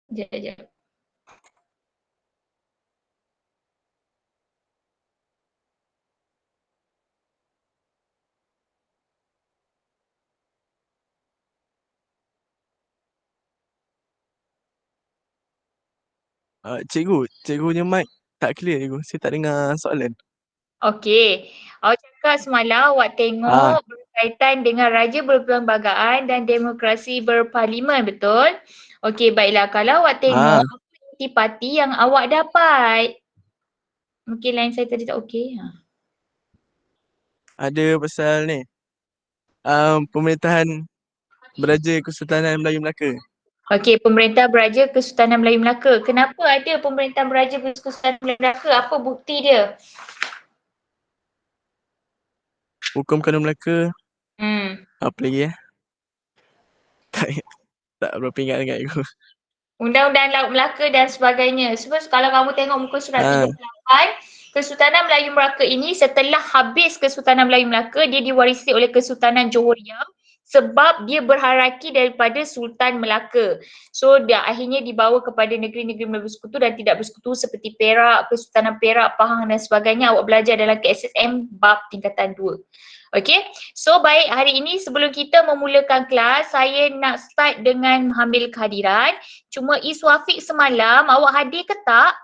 Sekejap. Cikgu punya mic tak clear cikgu. Saya tak dengar soalan. Okey. Awak cakap semalam awak tengok berkaitan dengan raja berperlembagaan dan demokrasi berparlimen, betul? Okey, baiklah. Kalau awak tengok apa intipati yang awak dapat? Mungkin line saya tadi tak okey. Ada pasal ni. Pemerintahan Beraja Kesultanan Melayu Melaka. Okey, Pemerintah Beraja Kesultanan Melayu Melaka. Kenapa ada Pemerintah Beraja Kesultanan Melayu Melaka? Apa bukti dia? Hukum Kanun Melaka. Hmm. Apa lagi Tak, tak berapa ingat sangat cikgu. Undang-undang Laut Melaka dan sebagainya. Sebab kalau kamu tengok muka surat 38, Kesultanan Melayu Melaka ini setelah habis Kesultanan Melayu Melaka, dia diwarisi oleh Kesultanan Johor Yang sebab dia berhierarki daripada Sultan Melaka. So dia akhirnya dibawa kepada negeri-negeri Melayu Bersekutu dan tidak bersekutu seperti Perak, Kesultanan Perak, Pahang dan sebagainya. Awak belajar dalam KSSM bab tingkatan 2. Okey, so baik, hari ini sebelum kita memulakan kelas, saya nak start dengan mengambil kehadiran. Cuma Iswafik semalam, awak hadir ke tak?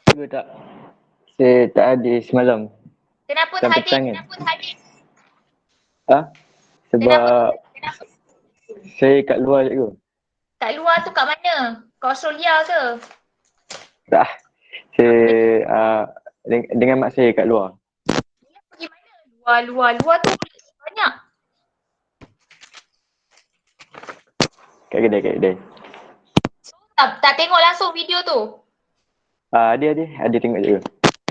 Cikgu tak. Saya tak hadir semalam. Kenapa tak hadir? Sebab saya kat luar cikgu. Kat luar tu kat mana? Kat Australia ke? Tak. Saya dengan mak saya kat luar. Pergi mana? Luar tu banyak. Kat kedai. So, tak tengok langsung video tu? Ada tengok cikgu.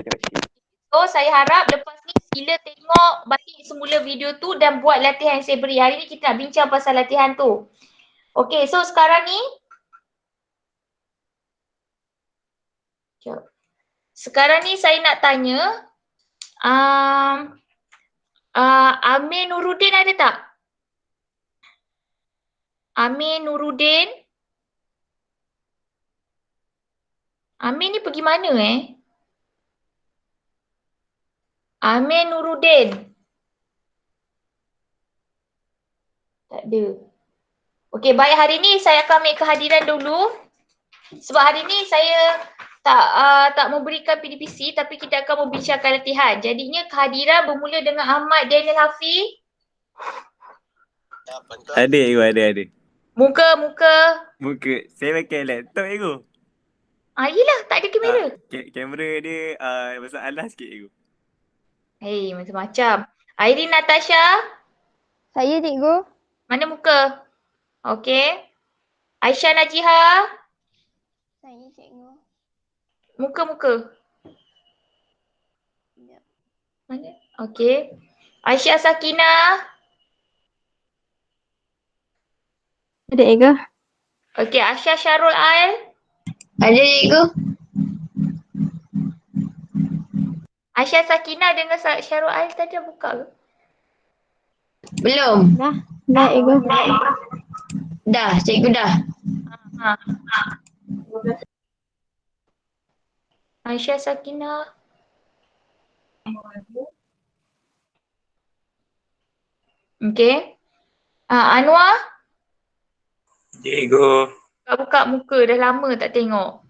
Tengok sikit. So saya harap lepas ni sila tengok balik semula video tu dan buat latihan yang saya beri. Hari ni kita nak bincang pasal latihan tu. Okay, so sekarang ni saya nak tanya Amir Nuruddin ada tak? Amir Nuruddin? Amir ni pergi mana Amir Nuruddin. Tak ada. Okey, baik, hari ni saya akan ambil kehadiran dulu. Sebab hari ni saya tak memberikan PDPC tapi kita akan membincangkan latihan. Jadinya kehadiran bermula dengan Ahmad Daniel Hafiz. Ada cikgu, ada. Muka. Saya pakai laptop cikgu. Yelah, tak ada kamera. Kamera dia masalah sikit cikgu. Macam-macam. Airin Natasha. Saya cikgu. Mana muka? Okey. Aisyah Najiha. Saya cikgu. Muka. Sekejap. Mana? Okey. Aisyah Sakinah. Ada cikgu. Okey, Aisyah Syarul Al. Ada cikgu. Aisyah Sakinah dengan Syarul Al tadi dah buka ke? Belum. Dah cikgu. Dah, cikgu dah. Aisyah Sakinah. Okey. Anwar. Cikgu. Buka muka, dah lama tak tengok.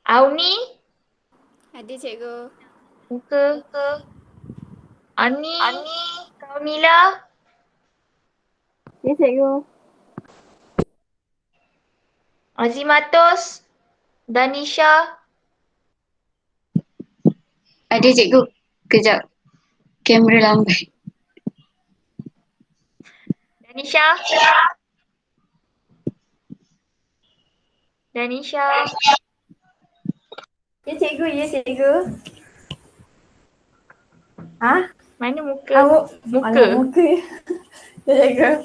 Auni. Ada cikgu. Muka. Ani. Kaunila. Ya cikgu. Azimatos. Danisha. Ada cikgu. Kejap. Kamera lambat. Danisha. Ya cikgu. Mana muka? Muka. Ya cikgu.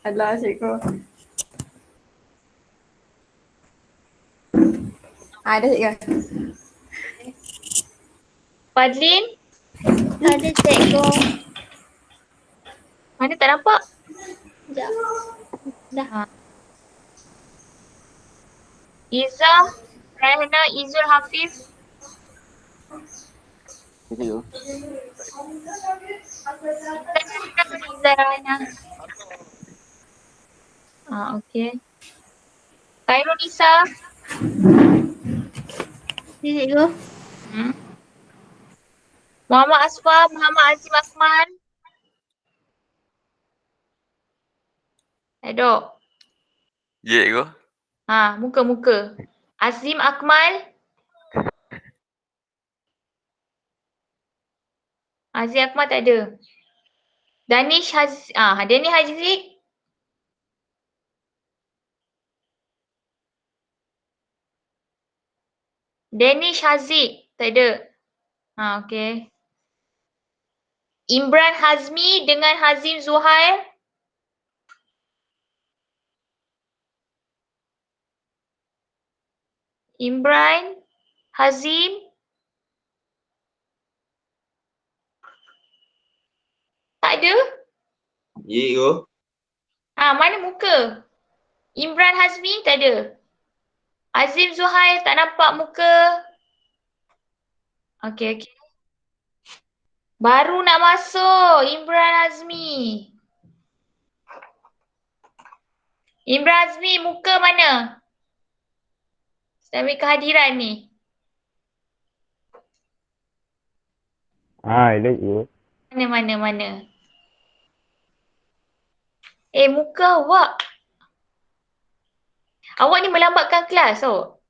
Alah cikgu. Ada cikgu. Fadlin? Ada cikgu. Mana tak nampak? Sekejap. Dah. Ha. Izzah, Raihana, Izzul, Hafiz. Cikgu. Izzah, Raihana. Okey. Khairul Nisa. Ya, cikgu. Muhammad Asfar, Muhammad Azim Akmal. Dok. Ya, cikgu. Muka. Azim Akmal. Azim Akmal tak ada. Danish Haziq. Danish Haziq. Tak ada. Okey. Imran Hazmi dengan Hazim Zuhair. Imran, Hazim. Tak ada? Ya, cikgu. Mana muka? Imran Hazmi tak ada. Azim Zuhair tak nampak muka. Okey. Baru nak masuk Imran Hazmi. Imran Hazmi muka mana? Saya ambil kehadiran ni. Ada cikgu. Mana? Muka awak. Awak ni melambatkan kelas tau.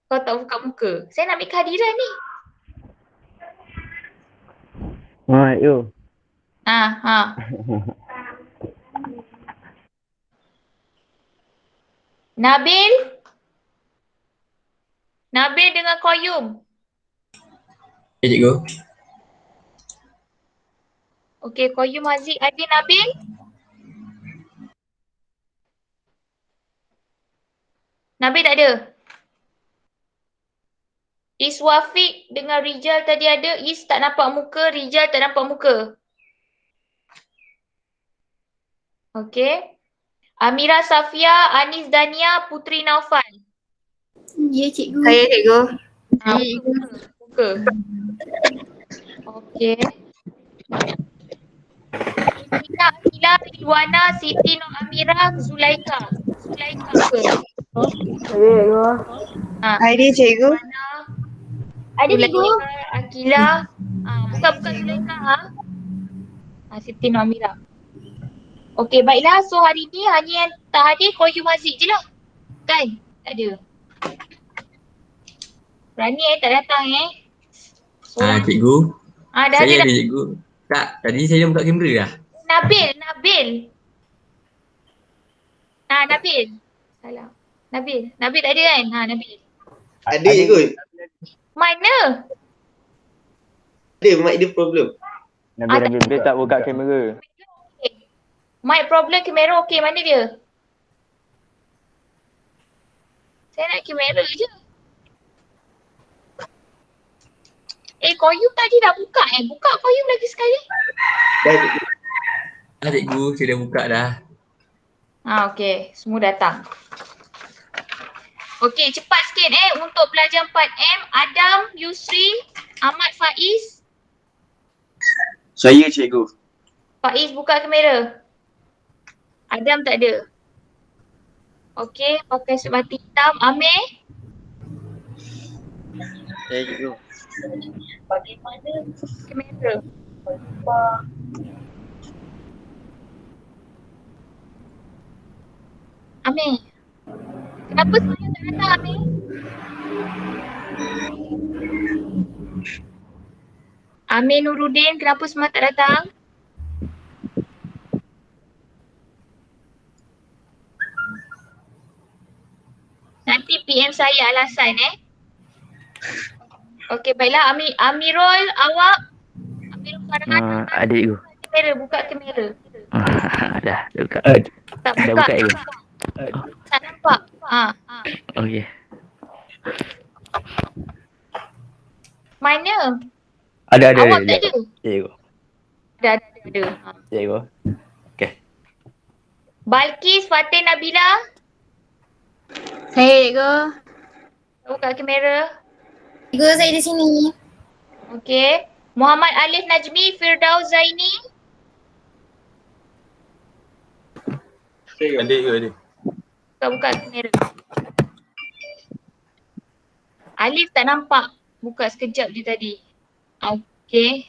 Kau tak buka muka. Saya nak ambil kehadiran ni. Cikgu. Nabil dengan Qayyum. Ya, cikgu. Okey, Qayyum, Haziq, Adin, Nabil. Nabil tak ada. Iswafiq dengan Rijal tadi ada. Is tak nampak muka, Rijal tak nampak muka. Okey. Amira Safia, Anis Dania, Putri Naufal. Ya, cikgu. Saya cikgu. Muka. Okey. Ina, Akila, Ridwana, Siti Nur Amira, Zulaika. Muka. Saya cikgu. Hari cikgu. Ridwana, Ada, cikgu. Zulaika, Akila. Bukan Zulaika. Siti Nur Amira. Okey, baiklah. So hari ni hanya yang tak hadir Qayyum Haziq je lah. Kan? Tak ada. Berani tak datang Cikgu. Dah Saya ada ada, dah. cikgu. Tak, tadi saya buka kamera dah. Nabil. Nabil. Salah. Nabil tak ada kan? Nabil. Ada cikgu. Mana? Ada, mic dia problem. Nabil dia tak buka kamera. Mic problem, kamera okey. Mana dia? Saya nak kamera je. Qayyum tadi dah buka Buka Qayyum lagi sekali. Dah, cikgu. Cikgu, saya dah buka dah. Okey. Semua datang. Okey, cepat sikit untuk pelajar 4M. Adam, Yusri, Ahmad, Faiz. Saya cikgu. Faiz buka kamera. Adam tak ada. Okey, pakai sebati hitam. Amir. Saya cikgu. Bagaimana kamera? Amir. Kenapa saya tak datang, Amir? Amir Nuruddin, kenapa semua tak datang? Nanti PM saya alasan Okey, baiklah. Amirul, awak. Amirul Farhan. Ada cikgu. Buka kamera. Dah buka. Tak Dah buka. buka cikgu. Tak nampak. Okey. Mana? Ada. Awak tak ada? Cikgu. Ada. Ha. Cikgu. Balkis Fatih Nabila. Saya cikgu. Buka kamera. Cikgu saya di sini. Okey. Muhammad Alif Najmi Firdaus Zaini. Adik ke adik? Buka kamera. Alif tak nampak. Buka sekejap je tadi. Okey.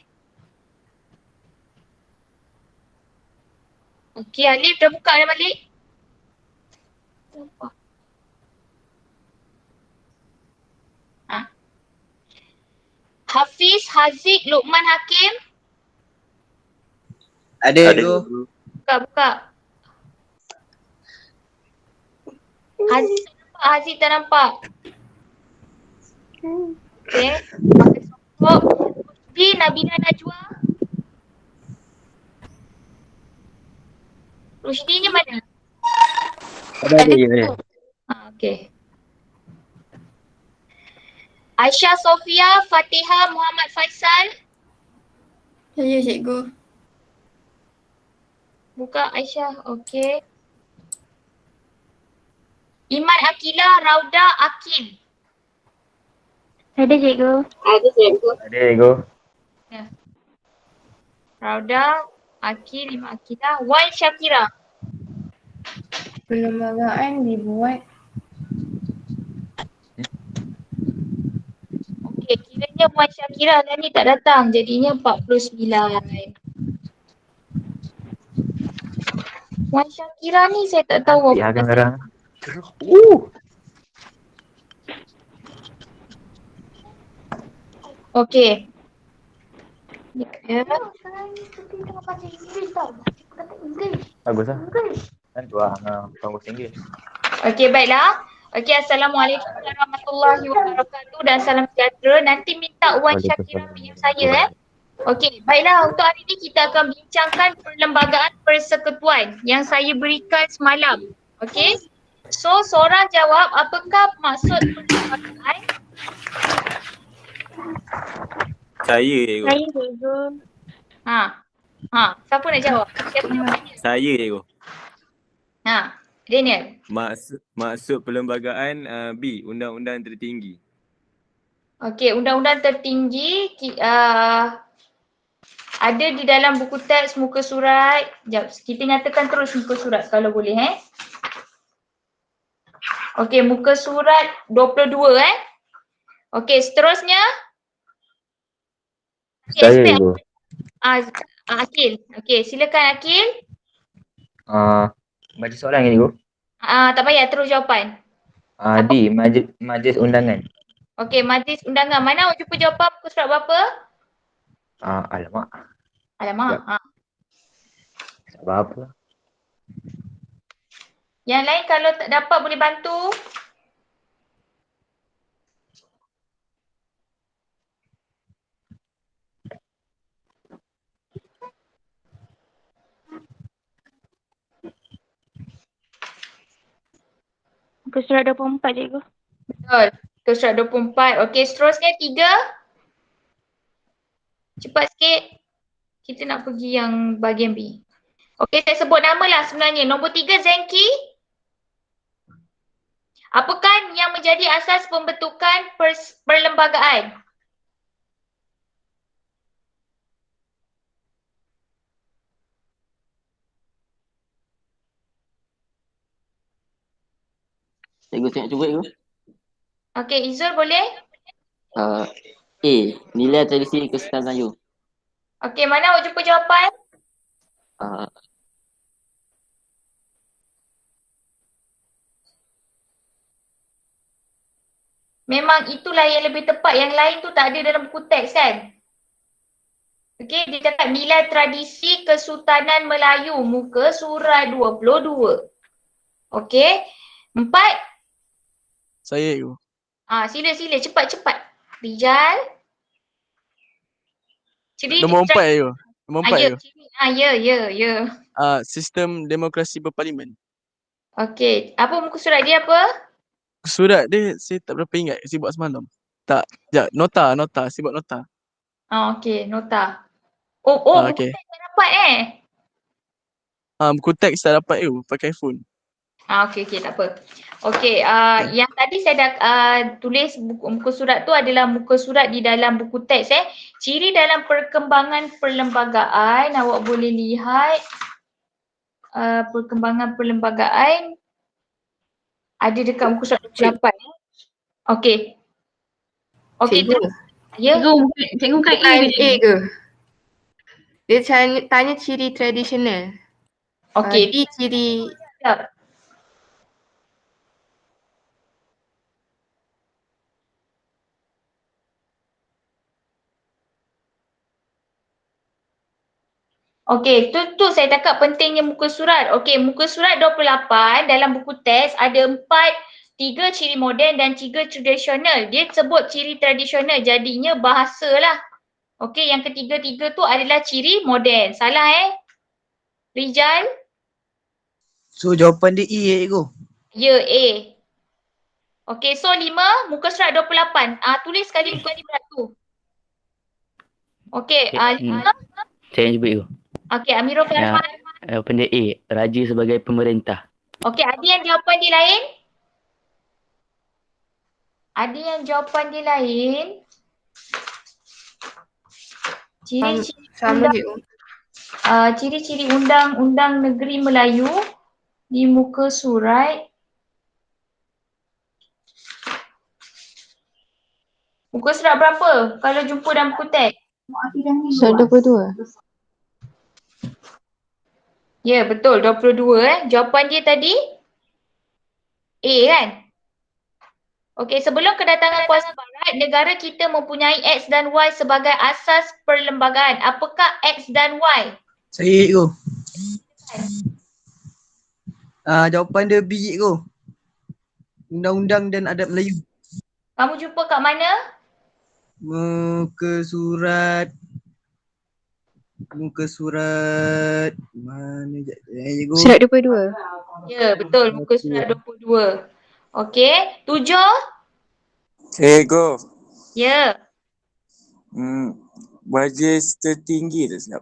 Okey, Alif dah buka dah balik. Nampak. Hafiz Haziq Luqman Hakim. Ada cikgu. Buka. Haziq tak nampak. Okey. Pakai sokok. Rusdi Nabila Najwa. Rusdi ni mana? Ada. Okey. Aisyah Sofia Fatihah Muhammad Faisal. Saya cikgu. Buka Aisyah. Okey. Iman Akila Rauda Akil. Ada cikgu. Ada cikgu. Ada cikgu. Rauda Akil, Iman Akila. Wan Syakira. Perlembagaan dibuat. Okey, kiranya Wan Syakira lah ni tak datang. Jadinya 49. Wan Syakira ni saya tak tahu Ya apa. kamera. Okey. Ya. Bagus lah. Kan dua bagus tinggi. Okey, baiklah. Okey, Assalamualaikum warahmatullahi wabarakatuh dan salam sejahtera. Nanti minta Wan Syakira PM saya Okey, baiklah, untuk hari ini kita akan bincangkan perlembagaan persekutuan yang saya berikan semalam. Okey. So, seorang jawab apakah maksud perlembagaan? Saya cikgu. Saya cikgu. Siapa nak jawab? Siapa nak tanya? Saya cikgu. Daniel. Maksud perlembagaan B, undang-undang tertinggi. Okey, undang-undang tertinggi ada di dalam buku teks muka surat. Sekejap, kita nyatakan terus muka surat kalau boleh Okey, muka surat 22 Okey, seterusnya. Saya cikgu. Akil. Okey, silakan Akil. Baca soalan ke cikgu? Tak payah, terus jawapan. D, majlis undangan. Okey, majlis undangan. Mana awak jumpa jawapan muka surat berapa? Alamak. Alamak. Sebab apa? Yang lain kalau tak dapat boleh bantu. Muka surat 24 cikgu. Betul. Muka surat 24. Okey, seterusnya 3. Cepat sikit. Kita nak pergi yang bahagian B. Okey, saya sebut nama lah sebenarnya. Nombor 3, Zenki. Apakah yang menjadi asas pembentukan perlembagaan? Cikgu saya nak cuba cikgu. Okey, Izul boleh? A. Nilai tradisi Kesultanan Melayu. Okey, mana awak jumpa jawapan? Memang itulah yang lebih tepat. Yang lain tu tak ada dalam buku teks kan? Okey, dia cakap nilai tradisi Kesultanan Melayu, muka surat 22. Okey. 4. Saya cikgu. Sila cepat-cepat. Rijal. Nombor 4 cikgu. Nombor 4 cikgu. Ya. Sistem demokrasi berparlimen. Okey. Apa muka surat dia apa? Surat dia saya tak berapa ingat saya buat semalam. Tak, sekejap. Nota. Saya buat nota. Okey, nota. Oh, buku Okey. teks tak dapat Buku teks tak dapat pakai phone. Okey, tak apa. Okey, yang tadi saya dah tulis muka surat tu adalah muka surat di dalam buku teks Ciri dalam perkembangan perlembagaan, awak boleh lihat perkembangan perlembagaan ada dekat muka surat 28 Okey. Okey. Cikgu. Ya. Cikgu bukan A ke? Dia tanya ciri tradisional. Okey. D ciri Okey, tu saya cakap pentingnya muka surat. Okey, muka surat 28 dalam buku teks ada 3 ciri moden dan 3 tradisional. Dia sebut ciri tradisional, jadinya bahasa lah. Okey, yang ketiga-tiga tu adalah ciri moden. Salah Rijal? So jawapan dia E cikgu. Ya, A. Okey, so 5, muka surat 28. Tulis sekali muka ni beratu. Okey, 5. Saya jumpa you. Okey, Amirul Farman. Jawapan dia A. Raja sebagai pemerintah. Okey, ada yang jawapan dia lain? Ada yang jawapan dia lain? Ciri-ciri sama undang, cikgu. ciri-ciri undang-undang negeri Melayu di muka surat. Muka surat berapa kalau jumpa dalam buku teks? Surat 22. Ya, betul. 22 Jawapan dia tadi A kan? Okey, sebelum kedatangan kuasa barat, negara kita mempunyai X dan Y sebagai asas perlembagaan. Apakah X dan Y? Saya cikgu. Jawapan dia B cikgu. Undang-undang dan adat Melayu. Kamu jumpa kat mana? Muka surat mana cikgu? Surat 22. Ya, betul. Muka surat 22. Okey, 7? Cikgu. Ya. Majlis tertinggi tu siap.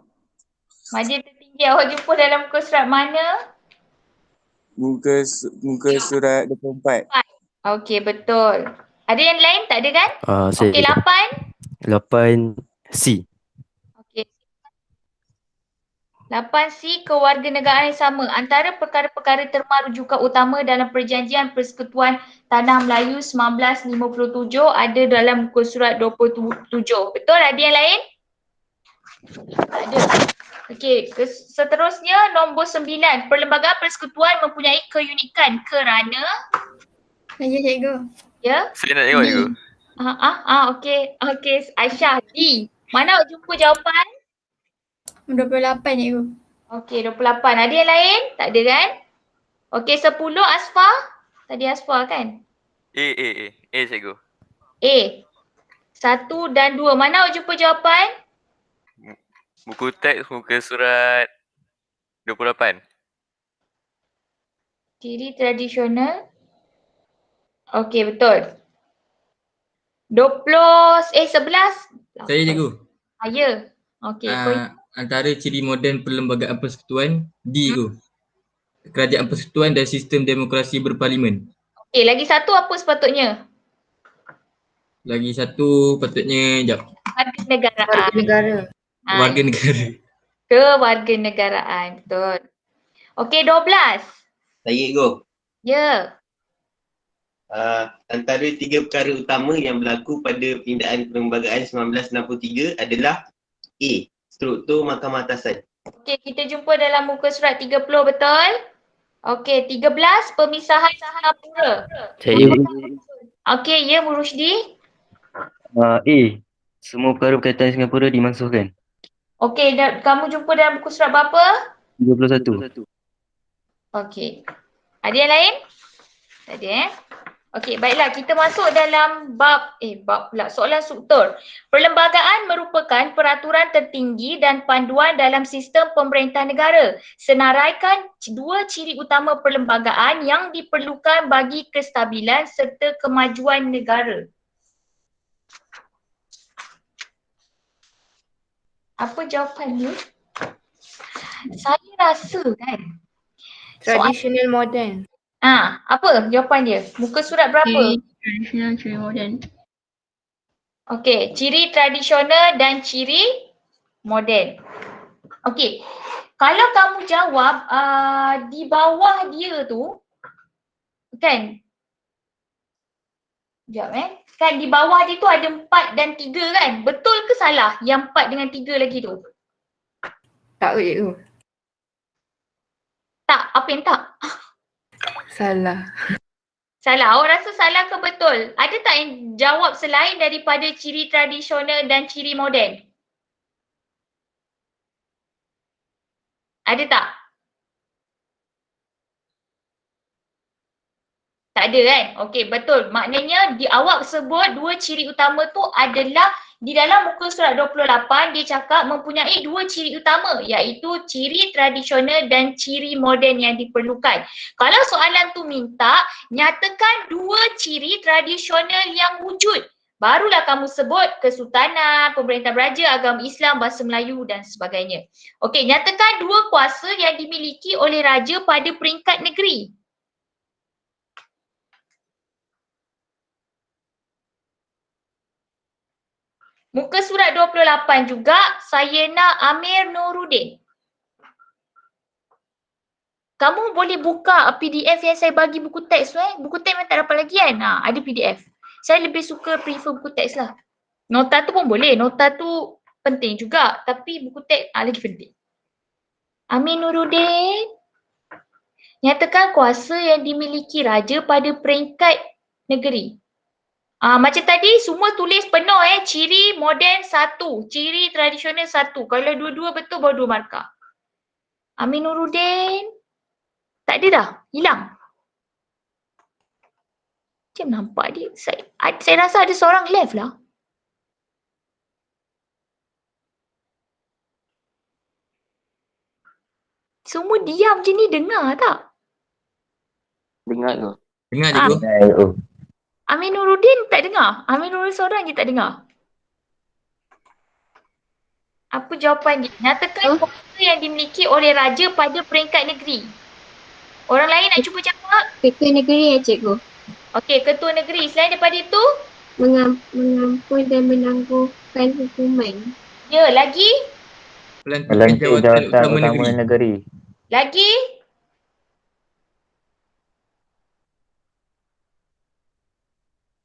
Majlis tertinggi awak jumpa dalam muka surat mana? Muka surat 24. Okey, betul. Ada yang lain? Tak ada kan? Okey, 8? 8 C. Okey. 8C, kewarganegaraan yang sama. Antara perkara-perkara terma rujukan utama dalam Perjanjian Persekutuan Tanah Melayu 1957 ada dalam muka surat 27. Betul? Ada yang lain? Tak ada. Okey, seterusnya nombor 9. Perlembagaan persekutuan mempunyai keunikan kerana Ya cikgu. ya. Saya nak tengok cikgu. Okey. Okey, Aisyah. D. Mana awak jumpa jawapan? 28 cikgu. Okey, 28. Ada yang lain? Tak ada kan? Okey, 10 Asfa. Tadi Asfa kan? A cikgu. A. 1 dan 2. Mana awak jumpa jawapan? Buku teks muka surat 28. Ciri tradisional. Okey, betul. 11. Saya cikgu. Ya. Okey, Antara ciri moden perlembagaan persekutuan D tu. Kerajaan persekutuan dan sistem demokrasi berparlimen. Okey, lagi satu apa sepatutnya? Lagi satu patutnya Warganegaraan. Negara. warga negara. Kewarganegaraan. Betul. Okey, 12. Saya cikgu. Ya. Antara 3 perkara utama yang berlaku pada pindaan perlembagaan 1963 adalah A. Struktur Mahkamah Atasan. Okey, kita jumpa dalam muka surat 30, betul? Okey, 13. Pemisahan Singapura. Saya cikgu. Okey, ya Murushdi. A. Semua perkara berkaitan Singapura dimansuhkan. Okey, kamu jumpa dalam buku surat berapa? 31. Okey. Ada yang lain? Tak ada Okey, baiklah kita masuk dalam bab pula soalan struktur. Perlembagaan merupakan peraturan tertinggi dan panduan dalam sistem pemerintah negara. Senaraikan 2 ciri utama perlembagaan yang diperlukan bagi kestabilan serta kemajuan negara. Apa jawapannya? Saya rasa kan. Traditional modern. Apa jawapan dia? Muka surat berapa? Traditional, ciri moden. Okey, ciri tradisional dan ciri moden. Okey. Kalau kamu jawab di bawah dia tu kan. Sekejap Kan di bawah dia tu ada 4 dan 3 kan? Betul ke salah yang 4 dengan 3 lagi tu? Tak cikgu. Tak, apa yang tak? Salah. Salah. Awak rasa salah ke betul? Ada tak yang jawab selain daripada ciri tradisional dan ciri moden? Ada tak? Tak ada kan? Okey, betul. Maknanya awak sebut dua ciri utama tu adalah di dalam muka surat 28 dia cakap mempunyai dua ciri utama iaitu ciri tradisional dan ciri moden yang diperlukan. Kalau soalan tu minta nyatakan dua ciri tradisional yang wujud. Barulah kamu sebut kesultanan, pemerintah beraja, agama Islam, bahasa Melayu dan sebagainya. Okey, nyatakan dua kuasa yang dimiliki oleh raja pada peringkat negeri. Muka surat 28 juga, saya nak Amir Nuruddin. Kamu boleh buka PDF yang saya bagi buku teks tu Buku teks memang tak dapat lagi kan? Ada PDF. Saya lebih suka prefer buku teks lah. Nota tu pun boleh. Nota tu penting juga. Tapi buku teks lagi penting. Amir Nuruddin. Nyatakan kuasa yang dimiliki raja pada peringkat negeri. Macam tadi semua tulis penuh ciri moden 1, ciri tradisional 1. Kalau dua-dua betul baru 2 markah. Amir Nuruddin. Tak ada dah, hilang. Macam nampak dia. Saya rasa ada seorang left lah. Semua diam je ni, dengar tak? Dengar tu. Dengar cikgu. Amir Nuruddin tak dengar. Amir Nuruddin seorang je tak dengar. Apa jawapan dia? Nyatakan kuasa yang dimiliki oleh raja pada peringkat negeri. Orang lain nak cuba jawab? Ketua negeri cikgu. Okey, ketua negeri. Selain daripada itu? Mengampun dan menangguhkan hukuman. Ya, lagi? Pelantikan jawatan utama negeri. Lagi?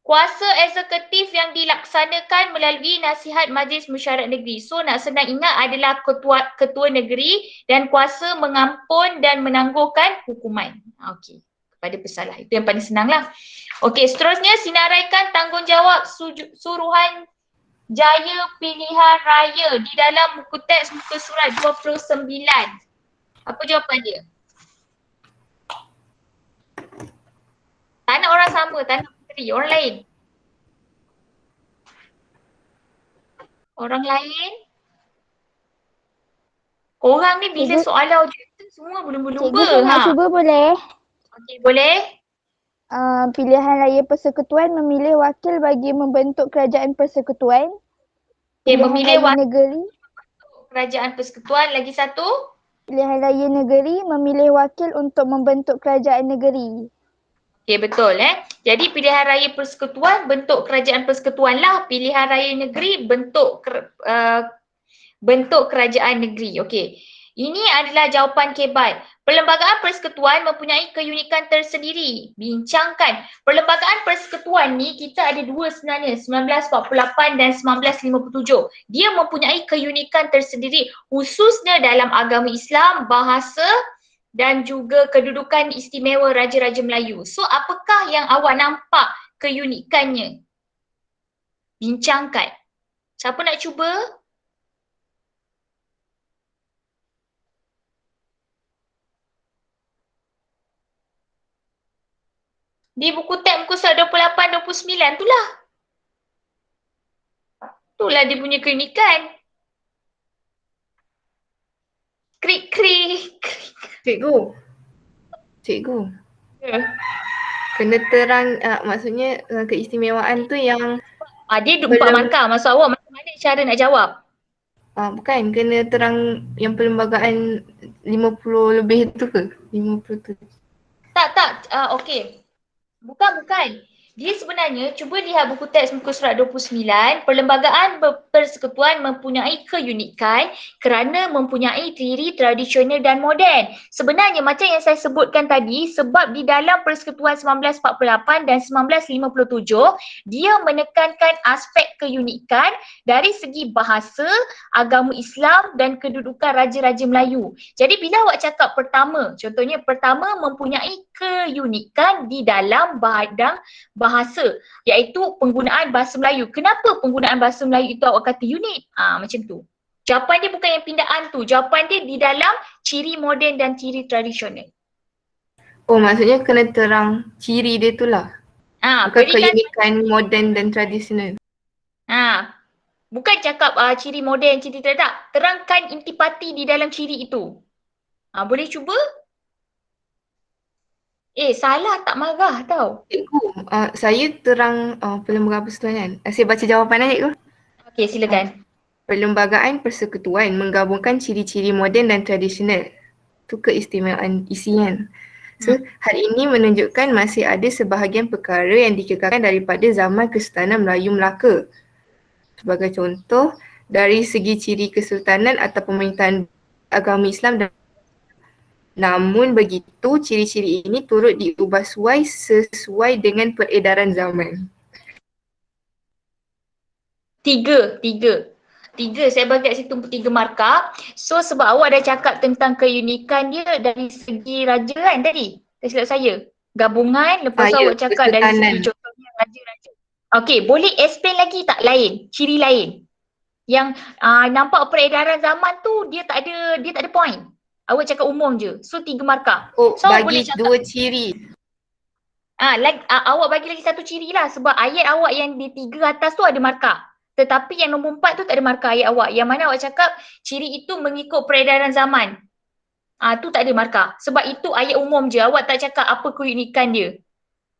Kuasa eksekutif yang dilaksanakan melalui nasihat Majlis Mesyuarat Negeri. So nak senang ingat adalah ketua negeri dan kuasa mengampun dan menangguhkan hukuman. Okey, kepada pesalah. Itu yang paling senang lah. Okey, seterusnya sinaraikan tanggungjawab suruhan jaya pilihan raya di dalam buku teks muka surat 29. Apa jawapan dia? Tak nak orang sama, tak nak menteri, orang lain. Orang lain? Korang ni bila soalan ujian semua belum-belum. Cikgu saya nak cuba boleh? Okey, boleh. Pilihan raya persekutuan memilih wakil bagi membentuk kerajaan persekutuan. Okey, memilih wakil negeri. Kerajaan persekutuan. Lagi satu. Pilihan raya negeri memilih wakil untuk membentuk kerajaan negeri. Okey, betul Jadi pilihan raya persekutuan bentuk kerajaan persekutuan lah. Pilihan raya negeri bentuk kerajaan negeri. Okey. Ini adalah jawapan Kebat. Perlembagaan persekutuan mempunyai keunikan tersendiri. Bincangkan. Perlembagaan persekutuan ni kita ada dua sebenarnya. 1948 dan 1957. Dia mempunyai keunikan tersendiri. Khususnya dalam agama Islam, bahasa dan juga kedudukan istimewa Raja-Raja Melayu. So apakah yang awak nampak keunikannya? Bincangkan. Siapa nak cuba? Di buku teks muka surat 28, 29 itulah. Itulah dia punya keunikan. Krik-krik. Cikgu. Kena terang, maksudnya keistimewaan tu yang dia 4 markah. Maksud awak macam mana cara nak jawab? Bukan, kena terang yang perlembagaan 50 lebih tu ke? 50 tu. Tak. Okey. Bukan. Dia sebenarnya, cuba lihat buku teks muka surat 29, perlembagaan persekutuan mempunyai keunikan kerana mempunyai teori tradisional dan moden. Sebenarnya macam yang saya sebutkan tadi, sebab di dalam Persekutuan 1948 dan 1957, dia menekankan aspek keunikan dari segi bahasa, agama Islam dan kedudukan Raja-Raja Melayu. Jadi bila awak cakap pertama, contohnya pertama mempunyai keunikan di dalam bidang bahasa, iaitu penggunaan bahasa Melayu. Kenapa penggunaan bahasa Melayu itu awak kata unik? Macam tu. Jawapan dia bukan yang pindaan tu. Jawapan dia di dalam ciri moden dan ciri tradisional. Oh, maksudnya kena terang ciri dia tu lah. Bukan keunikan moden dan tradisional. Bukan cakap ciri moden, ciri tradisional. Terangkan intipati di dalam ciri itu. Boleh cuba? Salah tak marah tau. Cikgu, saya terang perlembagaan persekutuan. Saya baca jawapan cikgu. Okey, silakan. Perlembagaan persekutuan menggabungkan ciri-ciri moden dan tradisional. Itu keistimewaan isian. So, hal ini menunjukkan masih ada sebahagian perkara yang dikekalkan daripada zaman Kesultanan Melayu Melaka. Sebagai contoh, dari segi ciri kesultanan atau pemerintahan agama Islam dan namun begitu, ciri-ciri ini turut diubah suai sesuai dengan peredaran zaman. Tiga. Saya bagi kat situ 3 markah. So sebab awak dah cakap tentang keunikan dia dari segi raja kan tadi? Tak silap saya. Gabungan, lepas tu awak cakap dari segi contohnya raja-raja. Okey, boleh explain lagi tak lain? Ciri lain. Yang nampak peredaran zaman tu dia tak ada point. Awak cakap umum je. So 3 markah. So bagi 2 ciri. Awak bagi lagi 1 ciri lah sebab ayat awak yang di 3 atas tu ada markah. Tetapi yang nombor 4 tu tak ada markah ayat awak. Yang mana awak cakap ciri itu mengikut peredaran zaman. Tu tak ada markah. Sebab itu ayat umum je. Awak tak cakap apa keunikan dia.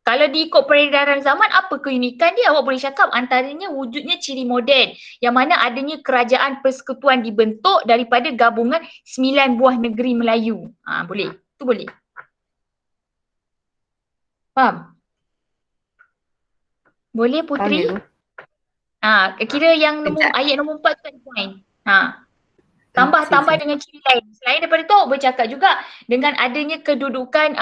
Kalau diikut peredaran zaman, apa keunikan dia? Awak boleh cakap antaranya wujudnya ciri moden yang mana adanya kerajaan persekutuan dibentuk daripada gabungan 9 buah negeri Melayu. Boleh. Itu boleh. Faham? Boleh Putri? Kira yang ayat nombor 4 tu tak ada point. Tambah dengan ciri lain. Selain daripada tu, awak boleh cakap juga dengan adanya kedudukan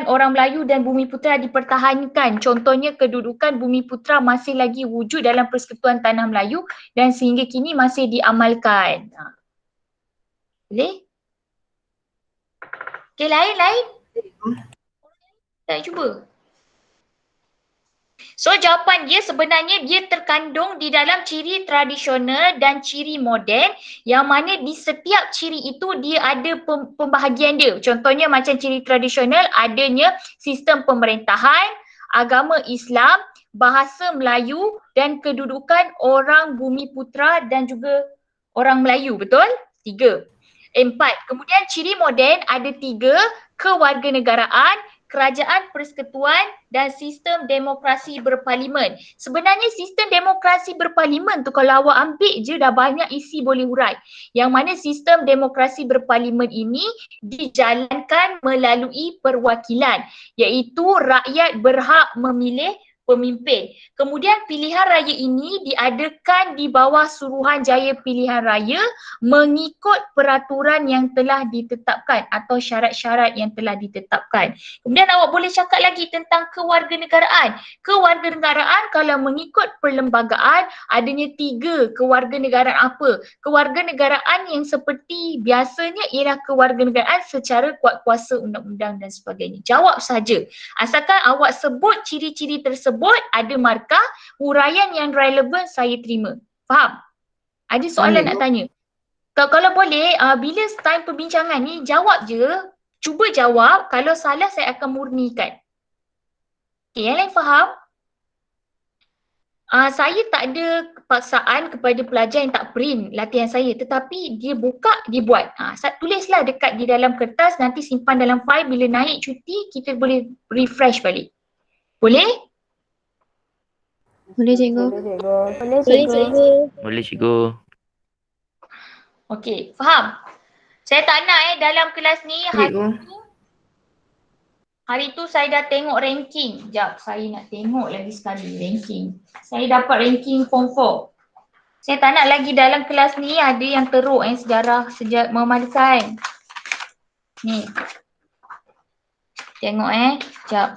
orang Melayu dan Bumiputra dipertahankan. Contohnya kedudukan Bumiputra masih lagi wujud dalam Persekutuan Tanah Melayu dan sehingga kini masih diamalkan. Boleh? Okay, lain? Tak cuba. So jawapan dia sebenarnya dia terkandung di dalam ciri tradisional dan ciri moden yang mana di setiap ciri itu dia ada pembahagian dia. Contohnya macam ciri tradisional adanya sistem pemerintahan, agama Islam, bahasa Melayu dan kedudukan orang Bumiputra dan juga orang Melayu. Betul? 3. 4. Kemudian ciri moden ada 3, kewarganegaraan, kerajaan persekutuan dan sistem demokrasi berparlimen. Sebenarnya sistem demokrasi berparlimen tu kalau awak ambil je dah banyak isi boleh hurai. Yang mana sistem demokrasi berparlimen ini dijalankan melalui perwakilan, iaitu rakyat berhak memilih pemimpin. Kemudian pilihan raya ini diadakan di bawah Suruhanjaya Pilihan Raya mengikut peraturan yang telah ditetapkan atau syarat-syarat yang telah ditetapkan. Kemudian awak boleh cakap lagi tentang kewarganegaraan. Kewarganegaraan kalau mengikut perlembagaan adanya 3 kewarganegaraan apa? Kewarganegaraan yang seperti biasanya ialah kewarganegaraan secara kuat kuasa undang-undang dan sebagainya. Jawab saja. Asalkan awak sebut ciri-ciri tersebut ada markah, huraian yang relevan saya terima. Faham? Ada soalan nak tanya? Kalau boleh, bila time perbincangan ni jawab je. Cuba jawab, kalau salah saya akan murnikan. Okay, yang lain faham? Saya tak ada paksaan kepada pelajar yang tak print latihan saya, tetapi dia buka, dia buat. Tulislah dekat di dalam kertas, nanti simpan dalam file, bila naik cuti kita boleh refresh balik. Boleh? Boleh cikgu. Boleh cikgu. Okey, faham? Saya tak nak dalam kelas ni hari tu saya dah tengok ranking. Sekejap, saya nak tengok lagi sekali ranking. Saya dapat ranking form 4. Saya tak nak lagi dalam kelas ni ada yang teruk sejarah memalikan. Ni. Tengok sekejap.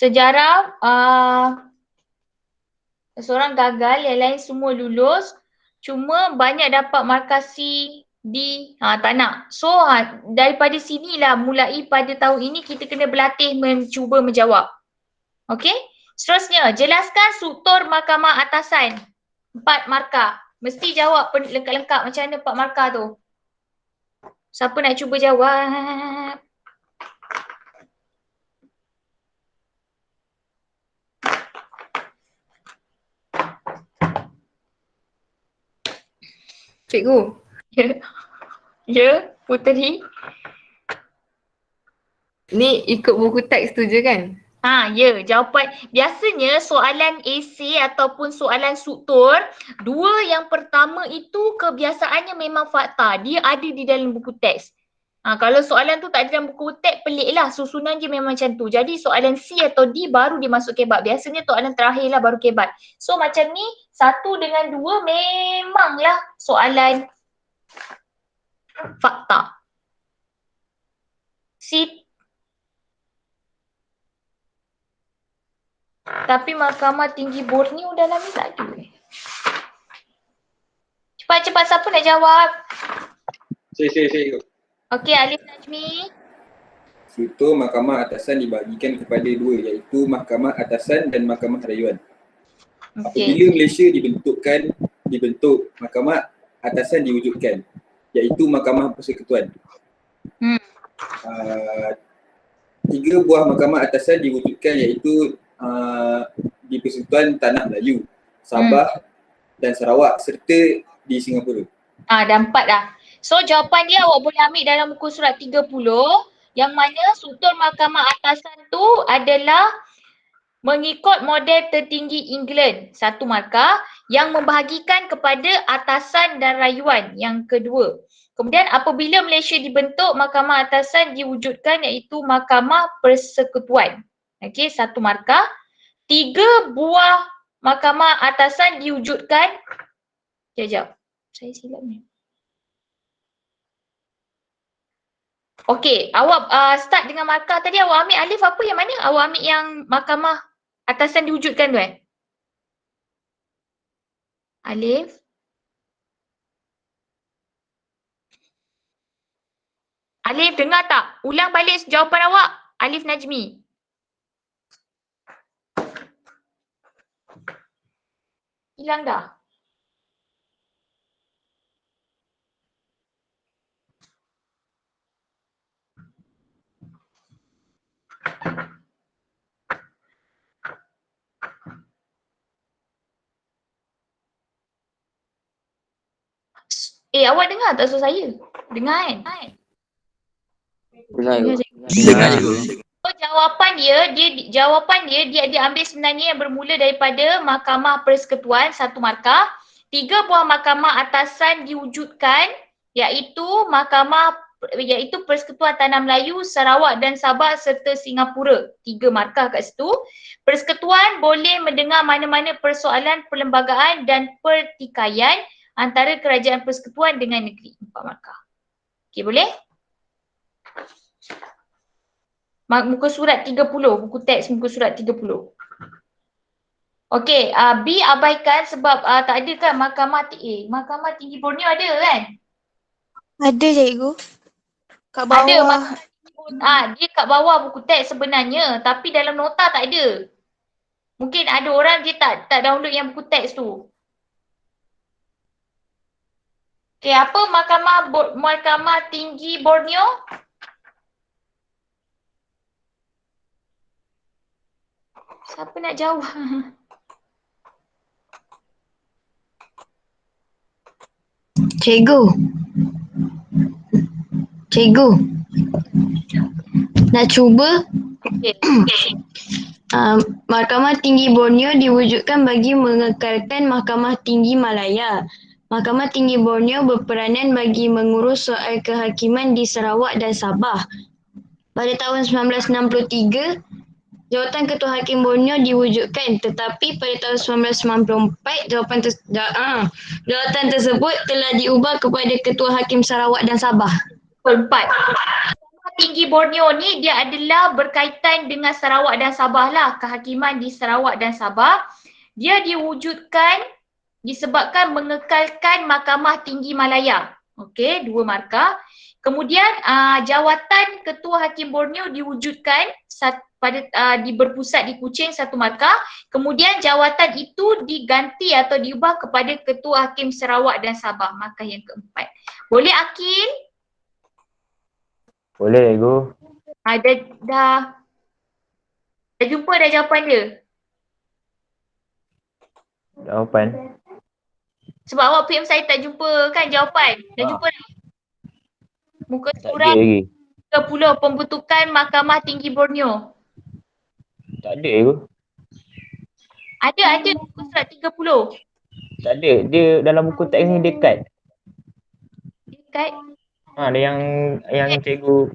Sejarah seorang gagal, yang lain semua lulus. Cuma banyak dapat markasi di tak nak. So daripada sinilah mulai pada tahun ini kita kena berlatih mencuba menjawab. Okey? Seterusnya, jelaskan struktur mahkamah atasan. 4 markah. Mesti jawab lengkap-lengkap macam mana 4 markah tu. Siapa nak cuba jawab? Cikgu. Ya, Puteri. Ni ikut buku teks tu je kan? Ya, jawapan biasanya soalan esei ataupun soalan struktur, dua yang pertama itu kebiasaannya memang fakta. Dia ada di dalam buku teks. Kalau soalan tu tak ada dalam buku teks, peliklah, susunan dia memang macam tu. Jadi soalan C atau D baru dia masuk kebat. Biasanya soalan terakhirlah baru kebat. So macam ni, 1 dengan 2 memanglah soalan fakta. Tapi Mahkamah Tinggi Borneo dalam ni tak ada. Cepat-cepat, siapa nak jawab? Saya. Okey, Alif Najmi. Struktur Mahkamah Atasan dibahagikan kepada 2, iaitu Mahkamah Atasan dan Mahkamah Rayuan. Apabila Malaysia dibentuk, Mahkamah Atasan diwujudkan, iaitu Mahkamah Persekutuan. 3 buah Mahkamah Atasan diwujudkan, iaitu di Persekutuan Tanah Melayu, Sabah dan Sarawak serta di Singapura. Dah 4 dah. So jawapan dia awak boleh ambil dalam muka surat 30, yang mana struktur Mahkamah Atasan tu adalah mengikut model tertinggi England, 1 markah, yang membahagikan kepada atasan dan rayuan, yang kedua. Kemudian apabila Malaysia dibentuk, Mahkamah Atasan diwujudkan, iaitu Mahkamah Persekutuan. Okey, 1 markah. 3 buah Mahkamah Atasan diwujudkan. Sekejap. Saya silap ni. Okey, awak start dengan markah tadi. Awak ambil Alif apa yang mana? Awak ambil yang Mahkamah Atasan diwujudkan tu Alif. Alif dengar tak? Ulang balik jawapan awak. Alif Najmi. Hilang dah. Awak dengar tak suara saya? Dengar kan? Dengar cikgu. So, jawapan dia diambil sebenarnya yang bermula daripada Mahkamah Persekutuan, 1 markah. 3 buah Mahkamah Atasan diwujudkan, iaitu Persekutuan Tanah Melayu, Sarawak dan Sabah serta Singapura. 3 markah kat situ. Persekutuan boleh mendengar mana-mana persoalan perlembagaan dan pertikaian antara kerajaan persekutuan dengan negeri. 4 markah. Okey, boleh? Muka surat 30, buku teks muka surat 30. Okey, B abaikan sebab tak ada kan Mahkamah Tinggi Borneo ada kan? Ada cikgu. Kat bawah. Ada Mahkamah Tinggi dia kat bawah buku teks sebenarnya, tapi dalam nota tak ada. Mungkin ada orang dia tak download yang buku teks tu. Okey, apa Mahkamah Tinggi Borneo? Siapa nak jawab? Cikgu. Cikgu, nak cuba. Okey. Mahkamah Tinggi Borneo diwujudkan bagi mengekalkan Mahkamah Tinggi Malaya. Mahkamah Tinggi Borneo berperanan bagi mengurus soal kehakiman di Sarawak dan Sabah. Pada tahun 1963, Jawatan Ketua Hakim Borneo diwujudkan, tetapi pada tahun 1994 jawatan tersebut telah diubah kepada Ketua Hakim Sarawak dan Sabah. 4. Mahkamah Tinggi Borneo ni dia adalah berkaitan dengan Sarawak dan Sabah lah. Kehakiman di Sarawak dan Sabah. Dia diwujudkan disebabkan mengekalkan Mahkamah Tinggi Malaya. Okey, 2 markah. Kemudian jawatan Ketua Hakim Borneo diwujudkan berpusat di Kuching, 1 markah. Kemudian jawatan itu diganti atau diubah kepada Ketua Hakim Sarawak dan Sabah, markah yang keempat. Boleh Akil? Boleh, Cikgu. Dah jumpa dah jawapan dia? Jawapan. Sebab awak PM saya tak jumpa kan jawapan? Dah jumpa dah? Muka Tak surat ada lagi. 30 pembentukan Mahkamah Tinggi Borneo. Tak ada, Cikgu. Ada muka surat 30. Tak ada. Dia dalam buku teks ni dia cut. Dekat. Ada yang Cikgu.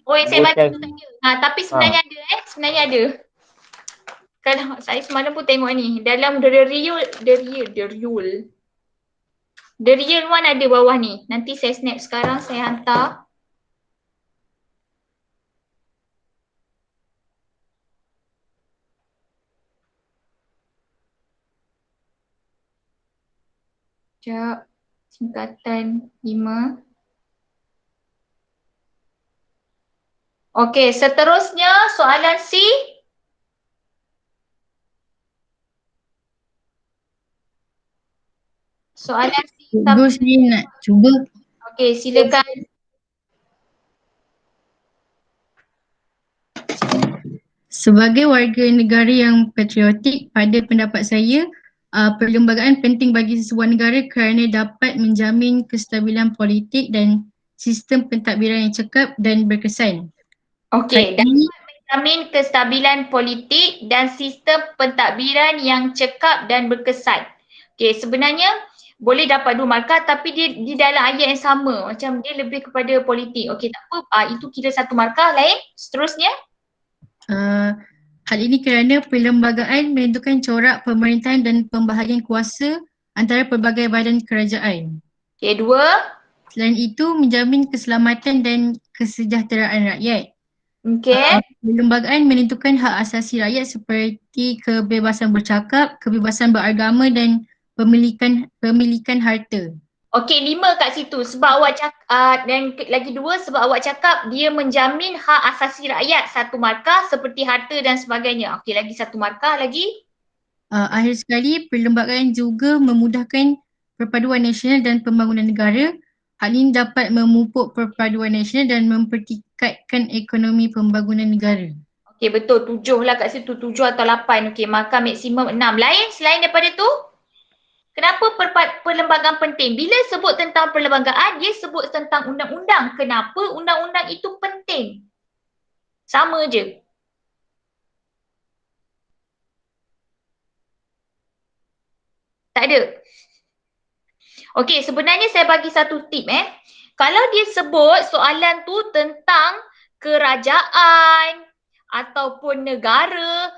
Oh, yang saya baca tu tak ada. Tapi sebenarnya Ha. ada sebenarnya ada. Kalau saya semalam pun tengok ni, dalam the real one ada bawah ni. Nanti saya snap sekarang, saya hantar. Sekejap, singkatan 5. Okey, seterusnya soalan C. Soalan C. Cikgu, saya nak cuba. Okey, silakan. Sebagai warga negara yang patriotik, pada pendapat saya, perlembagaan penting bagi sebuah negara kerana dapat menjamin kestabilan politik dan sistem pentadbiran yang cekap dan berkesan. Okey, dapat menjamin kestabilan politik dan sistem pentadbiran yang cekap dan berkesan. Okey, sebenarnya boleh dapat 2 markah tapi dia di dalam ayat yang sama. Macam dia lebih kepada politik. Okey, tak apa. Itu kira 1 markah. Lain? Seterusnya? Hal ini kerana perlembagaan menentukan corak pemerintahan dan pembahagian kuasa antara pelbagai badan kerajaan. Okey, 2. Selain itu, menjamin keselamatan dan kesejahteraan rakyat. Okey. Perlembagaan menentukan hak asasi rakyat seperti kebebasan bercakap, kebebasan beragama dan pemilikan harta. Okey, 5 kat situ sebab awak cakap dan lagi 2 sebab awak cakap dia menjamin hak asasi rakyat, 1 markah seperti harta dan sebagainya. Okey, lagi 1 markah lagi. Akhir sekali, perlembagaan juga memudahkan perpaduan nasional dan pembangunan negara. Hal ini dapat memupuk perpaduan nasional dan mempertingkatkan ekonomi pembangunan negara. Okey, betul. 7 lah kat situ. 7 atau 8. Okey, markah maksimum 6. Lain selain daripada tu? Kenapa perlembagaan penting? Bila sebut tentang perlembagaan, dia sebut tentang undang-undang. Kenapa undang-undang itu penting? Sama je. Tak ada. Okey, sebenarnya saya bagi satu tip Kalau dia sebut soalan tu tentang kerajaan ataupun negara,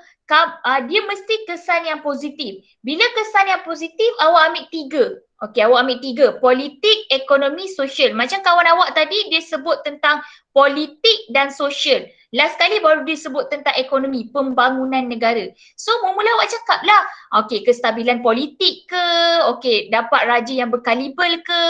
dia mesti kesan yang positif. Bila kesan yang positif, awak ambil 3. Okey, awak ambil 3. Politik, ekonomi, sosial. Macam kawan awak tadi, dia sebut tentang politik dan sosial. Last kali baru dia sebut tentang ekonomi, pembangunan negara. So, mula awak cakap lah, okey, kestabilan politik ke? Okey, dapat raja yang berkaliber ke?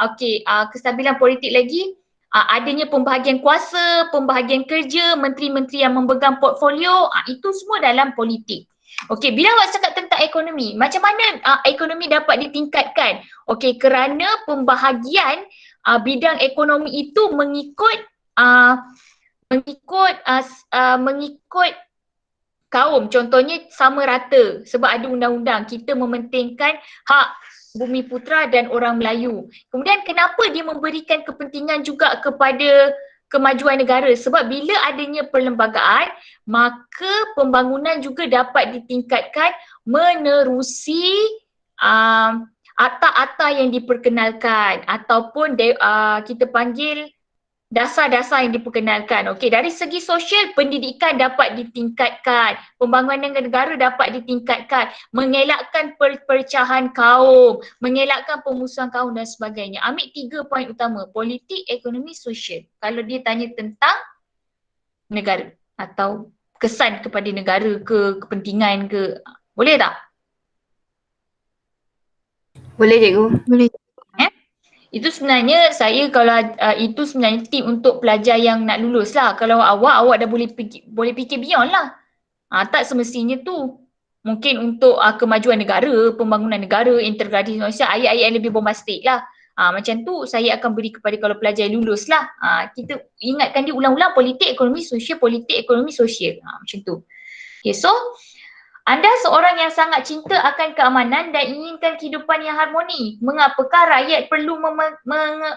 Okey, kestabilan politik lagi, adanya pembahagian kuasa, pembahagian kerja, menteri-menteri yang memegang portfolio, itu semua dalam politik. Okey, bila awak cakap tentang ekonomi, macam mana ekonomi dapat ditingkatkan? Okey, kerana pembahagian bidang ekonomi itu mengikut kaum, contohnya sama rata sebab ada undang-undang. Kita mementingkan hak Bumi Putra dan orang Melayu. Kemudian kenapa dia memberikan kepentingan juga kepada kemajuan negara? Sebab bila adanya perlembagaan, maka pembangunan juga dapat ditingkatkan menerusi akta-akta yang diperkenalkan ataupun kita panggil dasar-dasar yang diperkenalkan. Okey, dari segi sosial, pendidikan dapat ditingkatkan, pembangunan negara dapat ditingkatkan, mengelakkan perpecahan kaum, mengelakkan pemusuhan kaum dan sebagainya. Ambil 3 poin utama, politik, ekonomi, sosial. Kalau dia tanya tentang negara atau kesan kepada negara ke, kepentingan ke, boleh tak? Boleh cikgu. Boleh. Itu sebenarnya saya kalau itu sebenarnya tip untuk pelajar yang nak lulus lah. Kalau awak dah boleh fikir beyond lah. Tak semestinya tu. Mungkin untuk kemajuan negara, pembangunan negara, integrasi sosial, ayat-ayat yang lebih bombastik lah. Macam tu saya akan beri kepada kalau pelajar yang lulus lah. Kita ingatkan dia ulang-ulang politik, ekonomi, sosial, politik, ekonomi, sosial. Macam tu. Okay, so anda seorang yang sangat cinta akan keamanan dan inginkan kehidupan yang harmoni. Mengapakah rakyat perlu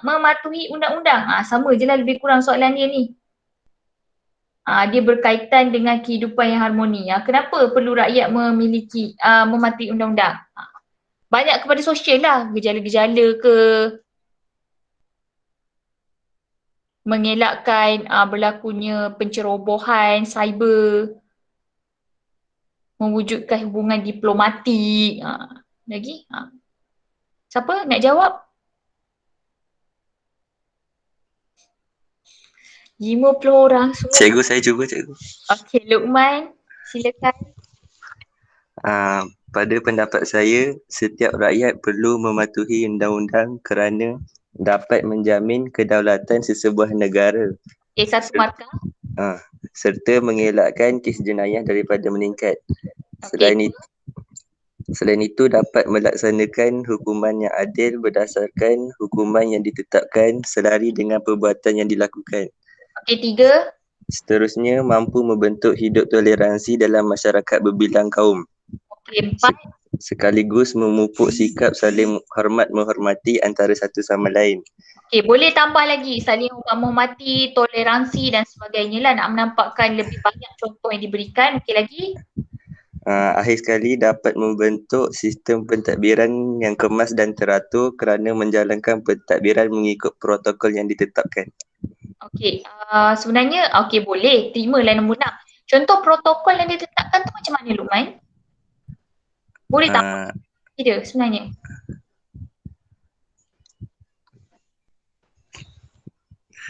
mematuhi undang-undang? Sama je lah lebih kurang soalan dia ni. Dia berkaitan dengan kehidupan yang harmoni. Kenapa perlu rakyat mematuhi undang-undang? Banyak kepada sosial lah. Gejala-gejala ke, mengelakkan berlakunya pencerobohan, cyber, mewujudkan hubungan diplomatik. Lagi? Siapa nak jawab? 50 orang semua. Cikgu, saya cuba cikgu. Okey, Luqman, silakan. Pada pendapat saya, setiap rakyat perlu mematuhi undang-undang kerana dapat menjamin kedaulatan sesebuah negara. Satu markah. Serta mengelakkan kes jenayah daripada meningkat. Selain itu dapat melaksanakan hukuman yang adil berdasarkan hukuman yang ditetapkan selari dengan perbuatan yang dilakukan. Okey, 3. Seterusnya mampu membentuk hidup toleransi dalam masyarakat berbilang kaum. Okey, 4. Sekaligus memupuk sikap saling hormat menghormati antara satu sama lain. Okey, boleh tambah lagi saling menghormati, toleransi dan sebagainya lah, nak menampakkan lebih banyak contoh yang diberikan. Okey lagi? Akhir sekali dapat membentuk sistem pentadbiran yang kemas dan teratur kerana menjalankan pentadbiran mengikut protokol yang ditetapkan. Okey, sebenarnya okey boleh, terimalah nombor 6. Contoh protokol yang ditetapkan tu macam mana Luqman? Boleh tak? Tidak sebenarnya.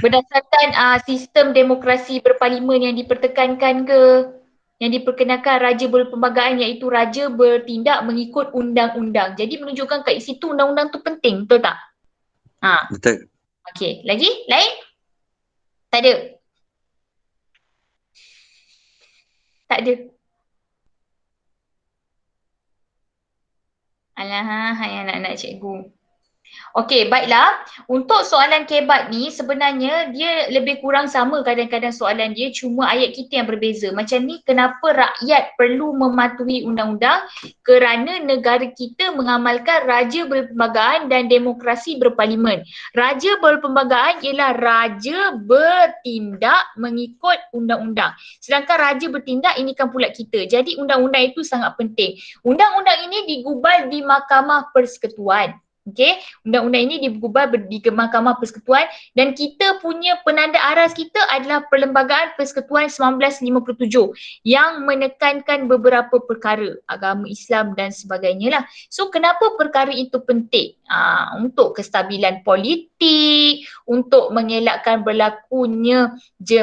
Berdasarkan sistem demokrasi berparlimen yang dipertekankan ke, yang diperkenalkan raja berperlembagaan, iaitu raja bertindak mengikut undang-undang. Jadi menunjukkan kat situ undang-undang tu penting, betul tak? Betul. Okey, lagi? Lain? Tak ada? Tak ada? Alah, hai anak-anak cikgu. Okey, baiklah. Untuk soalan kebat ni sebenarnya dia lebih kurang sama kadang-kadang soalan dia, cuma ayat kita yang berbeza. Macam ni, kenapa rakyat perlu mematuhi undang-undang? Kerana negara kita mengamalkan raja berperlembagaan dan demokrasi berparlimen. Raja berperlembagaan ialah raja bertindak mengikut undang-undang. Sedangkan raja bertindak ini kan pula kita. Jadi undang-undang itu sangat penting. Undang-undang ini digubal di Mahkamah Persekutuan. Okey, undang-undang ini digubal di Mahkamah Persekutuan dan kita punya penanda aras kita adalah Perlembagaan Persekutuan 1957 yang menekankan beberapa perkara agama Islam dan sebagainya lah. So kenapa perkara itu penting? Untuk kestabilan politik, untuk mengelakkan berlakunya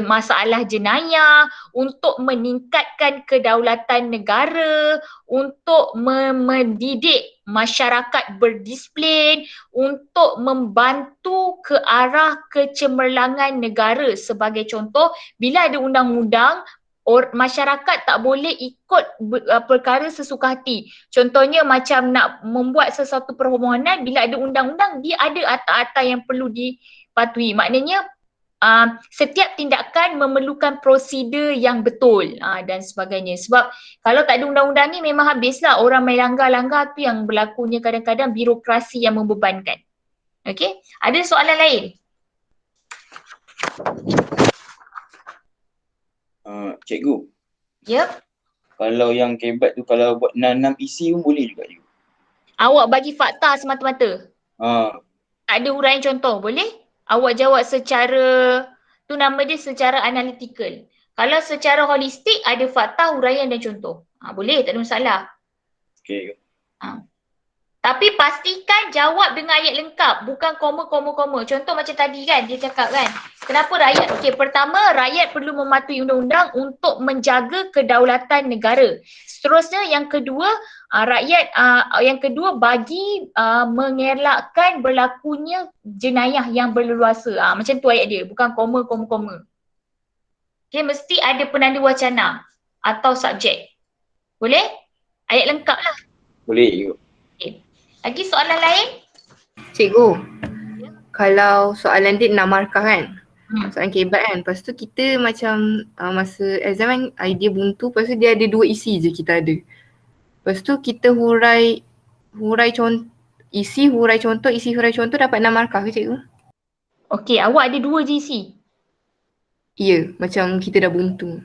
masalah jenayah, untuk meningkatkan kedaulatan negara, untuk mendidik masyarakat berdisiplin, untuk membantu ke arah kecemerlangan negara. Sebagai contoh, bila ada undang-undang, masyarakat tak boleh ikut perkara sesuka hati. Contohnya macam nak membuat sesuatu permohonan, bila ada undang-undang dia ada akta-akta yang perlu dipatuhi. Maknanya setiap tindakan memerlukan prosedur yang betul dan sebagainya. Sebab kalau tak ada undang-undang ni memang habislah orang main langgar-langgar tu yang berlakunya kadang-kadang birokrasi yang membebankan. Okey, ada soalan lain? Cikgu, Ya. kalau yang kebat tu kalau buat nanam isi pun boleh juga cikgu. Awak bagi fakta semata-mata. Tak ada huraian contoh, boleh? Awak jawab secara, tu nama dia secara analytical. Kalau secara holistik ada fakta, huraian dan contoh. Boleh, tak ada masalah. Okey. Tapi pastikan jawab dengan ayat lengkap, bukan koma. Contoh macam tadi kan, dia cakap kan, kenapa rakyat? Okey, pertama, rakyat perlu mematuhi undang-undang untuk menjaga kedaulatan negara. Seterusnya, yang kedua, bagi mengelakkan berlakunya jenayah yang berleluasa. Macam tu ayat dia, bukan koma. Okey, mesti ada penanda wacana atau subjek. Boleh? Ayat lengkap lah. Boleh cikgu. Okay. Lagi soalan lain? Cikgu, kalau soalan dia 6 markah kan? Soalan kebat kan? Lepas tu kita macam masa exam kan idea buntu, lepas tu dia ada 2 isi je kita ada. Lepas tu kita hurai contoh, isi hurai contoh dapat 6 markah ke cikgu? Okey, awak ada 2 je isi. Ya, macam kita dah buntu.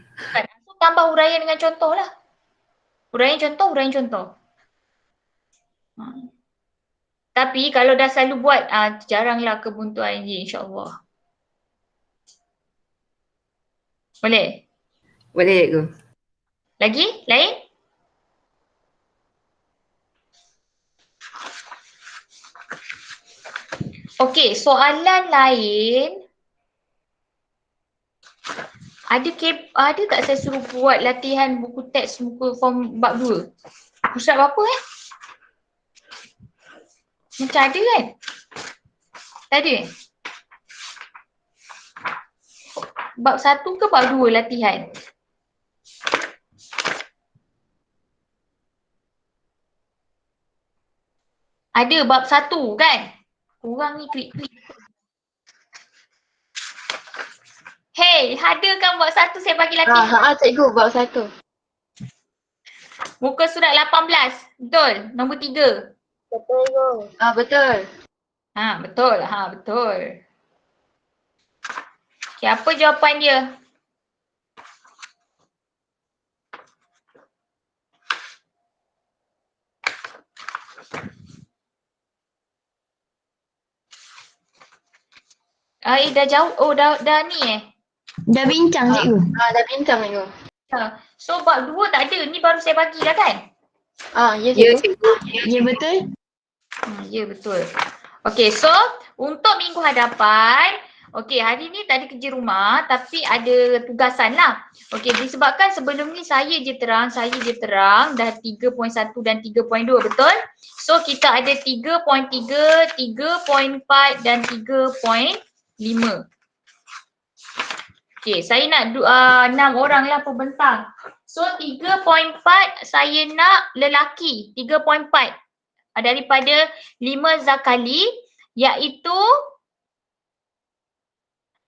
So, tambah huraian dengan contoh lah. Huraian contoh. Tapi kalau dah selalu buat, jaranglah kebuntuan je insyaAllah. Boleh? Boleh cikgu. Lagi? Lain? Okey, soalan lain. Ada tak saya suruh buat latihan buku teks muka form bab 2? Pusat berapa Macam ada kan? Tak ada? Bab 1 ke bab 2 latihan? Ada bab 1 kan? Kurang ni klik. Hey, ada kan bab 1 saya bagi latihan? Cikgu, bab 1. Muka surat 18. Betul? Nombor 3. Betul cikgu. Betul. Betul. Okay, apa jawapan dia? Dah jauh. Oh, dah ni Dah bincang cikgu. Dah bincang cikgu. So bab 2 tak ada. Ni baru saya bagi dah kan? Ya cikgu. Ya betul. Ya betul. Okey, so untuk minggu hadapan, okey hari ni tak ada kerja rumah tapi ada tugasan lah. Okey, disebabkan sebelum ni saya je terang dah 3.1 dan 3.2 betul? So kita ada 3.3, 3.4 dan 3.5. Okey, saya nak 6 orang lah pembentang. So 3.4 saya nak lelaki, 3.4 daripada 5 Zakali iaitu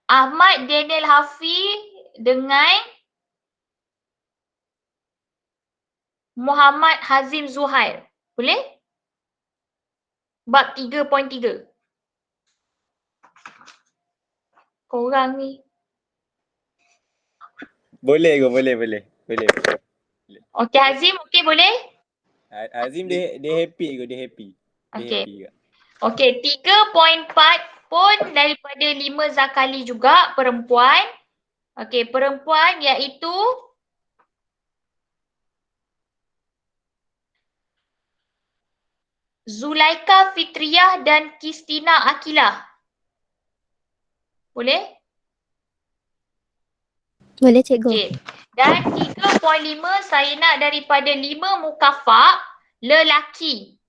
Ahmad Daniel Hafiz dengan Muhammad Hazim Zuhair. Boleh? Bab 3.3. Korang ni. Boleh. Okey Hazim, okey boleh? Azim dia happy ke? Dia happy. Okey. Okey, 3.4 pun daripada 5 Zakali juga perempuan. Okey, perempuan iaitu Zulaika Fitriah dan Kristina Akilah. Boleh? Boleh cikgu. Okey. Dan 3.5 saya nak daripada 5 Mukafak lelaki.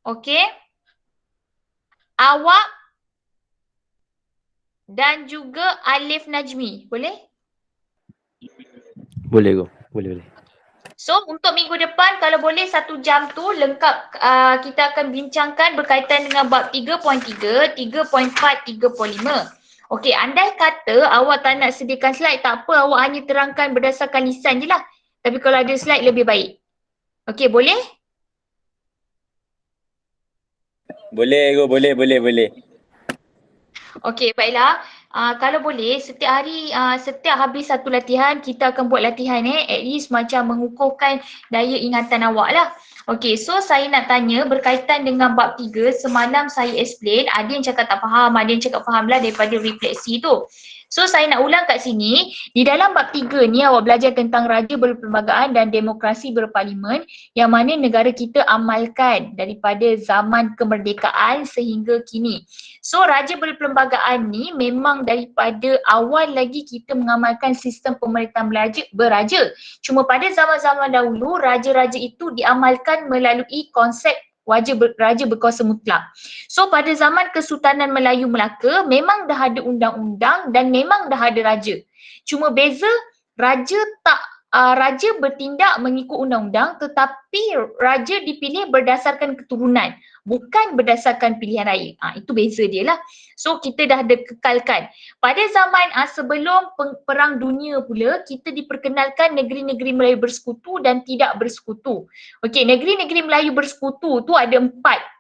Okey. Awak dan juga Alif Najmi. Boleh? Boleh. So untuk minggu depan kalau boleh 1 jam tu lengkap kita akan bincangkan berkaitan dengan bab 3.3, 3.4, 3.5. Okey, andai kata awak tak nak sediakan slide, tak apa, awak hanya terangkan berdasarkan lisan je lah. Tapi kalau ada slide lebih baik. Okey, boleh? Boleh, boleh. Okey, baiklah. Kalau boleh, setiap hari, setiap habis satu latihan, kita akan buat latihan at least macam mengukuhkan daya ingatan awak lah. Okey, so saya nak tanya berkaitan dengan bab 3, semalam saya explain, ada yang cakap tak faham, ada yang cakap faham lah daripada refleksi tu. So saya nak ulang kat sini, di dalam bab 3 ni awak belajar tentang raja berperlembagaan dan demokrasi berparlimen yang mana negara kita amalkan daripada zaman kemerdekaan sehingga kini. So raja berperlembagaan ni memang daripada awal lagi kita mengamalkan sistem pemerintahan beraja. Cuma pada zaman-zaman dahulu raja-raja itu diamalkan melalui konsep raja berkuasa mutlak. So pada zaman Kesultanan Melayu Melaka memang dah ada undang-undang dan memang dah ada raja. Cuma beza raja bertindak mengikut undang-undang tetapi raja dipilih berdasarkan keturunan, bukan berdasarkan pilihan raya. Itu beza dia lah. So kita dah ada kekalkan. Pada zaman sebelum Perang Dunia pula, kita diperkenalkan negeri-negeri Melayu bersekutu dan tidak bersekutu. Okey, negeri-negeri Melayu bersekutu tu ada 4.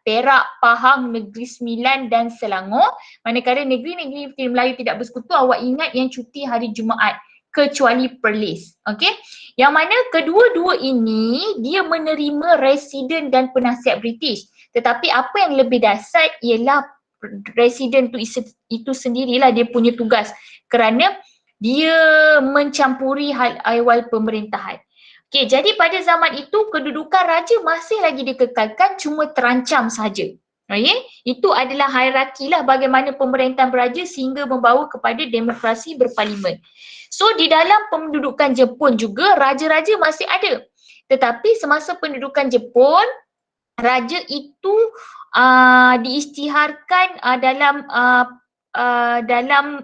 Perak, Pahang, Negeri Sembilan dan Selangor. Manakala negeri-negeri Melayu tidak bersekutu, awak ingat yang cuti hari Jumaat, kecuali Perlis. Okey, yang mana kedua-dua ini dia menerima residen dan penasihat British. Tetapi apa yang lebih dahsyat ialah residen itu sendirilah dia punya tugas kerana dia mencampuri hal ehwal pemerintahan. Okey, jadi pada zaman itu kedudukan raja masih lagi dikekalkan, cuma terancam sahaja. Okay? Itu adalah hierarki lah bagaimana pemerintahan beraja sehingga membawa kepada demokrasi berparlimen. So di dalam pendudukan Jepun juga raja-raja masih ada. Tetapi semasa pendudukan Jepun, raja itu diisytiharkan dalam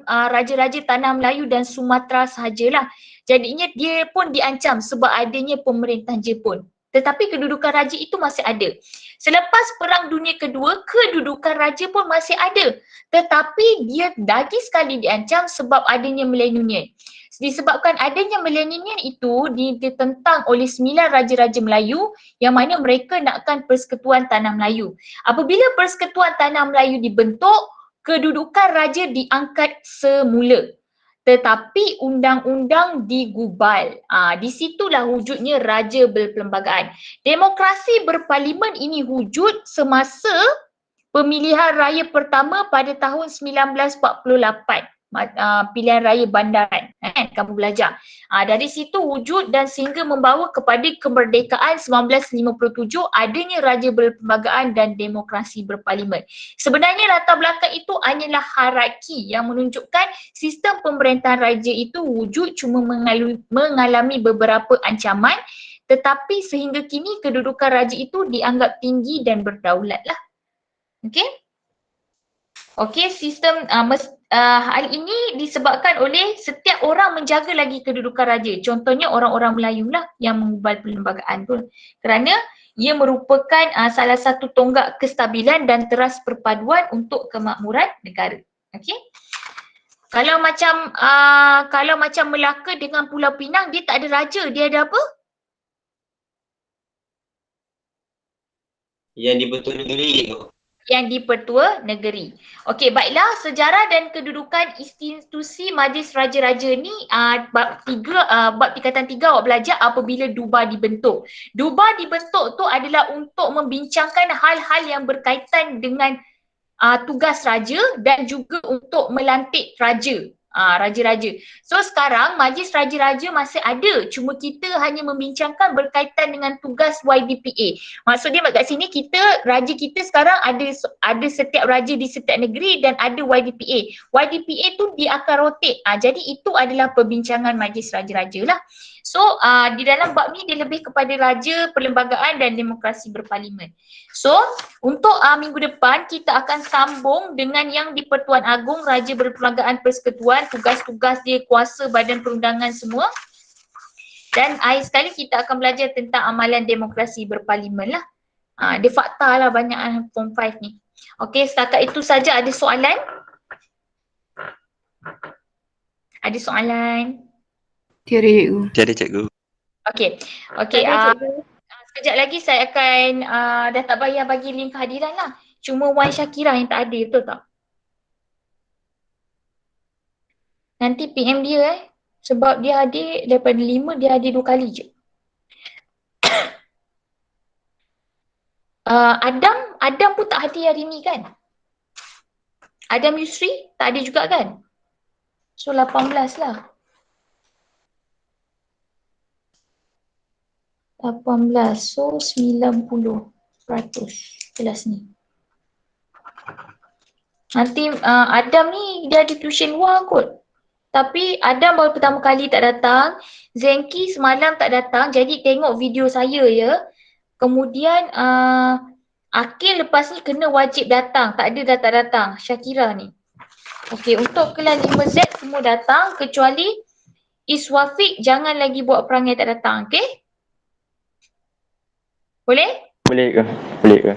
raja-raja Tanah Melayu dan Sumatera sahajalah. Jadinya dia pun diancam sebab adanya pemerintahan Jepun. Tetapi kedudukan raja itu masih ada. Selepas Perang Dunia Kedua, kedudukan raja pun masih ada. Tetapi dia lagi sekali diancam sebab adanya millennium. Disebabkan adanya millennium itu ditentang oleh 9 raja-raja Melayu yang mana mereka nakkan Persekutuan Tanah Melayu. Apabila Persekutuan Tanah Melayu dibentuk, kedudukan raja diangkat semula. Tetapi undang-undang digubal. Di situlah wujudnya raja berperlembagaan. Demokrasi berparlimen ini wujud semasa pemilihan raya pertama pada tahun 1948. Pilihan raya bandaran, kamu belajar. Dari situ wujud dan sehingga membawa kepada kemerdekaan 1957 adanya raja berperlembagaan dan demokrasi berparlimen. Sebenarnya latar belakang itu hanyalah hierarki yang menunjukkan sistem pemerintahan raja itu wujud cuma mengalami beberapa ancaman, tetapi sehingga kini kedudukan raja itu dianggap tinggi dan berdaulat lah. Okey? Okey, sistem hal ini disebabkan oleh setiap orang menjaga lagi kedudukan raja. Contohnya orang-orang Melayu lah yang mengubal perlembagaan tu. Kerana ia merupakan salah satu tonggak kestabilan dan teras perpaduan untuk kemakmuran negara. Okey. Kalau macam Melaka dengan Pulau Pinang, dia tak ada raja, dia ada apa? Yang dibentuk negeri tu. Yang dipertua negeri. Okey, baiklah, sejarah dan kedudukan institusi Majlis Raja-Raja ni bab tingkatan 3 awak belajar apabila Duba dibentuk. Duba dibentuk tu adalah untuk membincangkan hal-hal yang berkaitan dengan tugas raja dan juga untuk melantik raja. Raja-raja. So sekarang Majlis Raja-Raja masih ada, cuma kita hanya membincangkan berkaitan dengan tugas YDPA. Maksudnya kat sini raja kita sekarang ada setiap raja di setiap negeri dan ada YDPA. YDPA tu dia akan rotate. Jadi itu adalah perbincangan Majlis Raja-Raja lah. So di dalam bab ni dia lebih kepada raja, perlembagaan dan demokrasi berparlimen. So untuk minggu depan kita akan sambung dengan yang di Pertuan Agong, raja berperlembagaan persekutuan, tugas-tugas dia, kuasa badan perundangan semua. Dan akhir sekali kita akan belajar tentang amalan demokrasi berparlimen lah. Dia fakta lah banyak form 5 ni. Okey, setakat itu saja. Ada soalan? Ada soalan? Tiada cikgu. Tiada cikgu. Okey. Okey, sekejap lagi saya akan dah tak payah bagi link kehadiran lah. Cuma Wan Syakira yang tak ada, betul tak? Nanti PM dia sebab dia hadir daripada 5, dia hadir 2 kali je. Adam pun tak hadir hari ni kan? Adam Yusri tak ada juga kan? So 18 lah. 18, so 90% kelas ni. Nanti Adam ni dia ada tuition luar kot. Tapi Adam baru pertama kali tak datang. Zenki semalam tak datang, jadi tengok video saya ya. Kemudian Akil lepas ni kena wajib datang. Tak ada dah tak datang. Syakira ni. Okey, untuk kelas 5Z semua datang kecuali Iswafiq jangan lagi buat perangai tak datang. Okey? Boleh? Boleh ke? Boleh ke?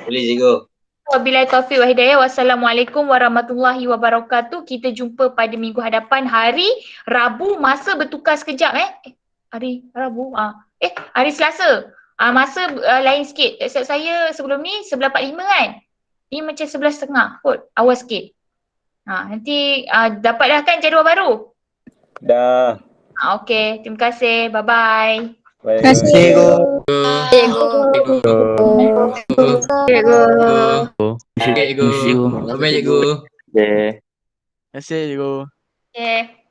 Boleh cikgu. Wabillahi taufiq wa hidayah. Wassalamualaikum warahmatullahi wabarakatuh. Kita jumpa pada minggu hadapan hari Rabu. Masa bertukar sekejap hari Rabu. Hari Selasa. Masa lain sikit. Set saya sebelum ni 11.45 kan. Ni macam 11.30 kot. Awal sikit. Nanti dapat dah kan jadual baru? Dah. Okey. Terima kasih. Bye-bye. Terima kasih, cikgu. Cikgu. Bye cikgu. Okay. Terima kasih cikgu. Okay.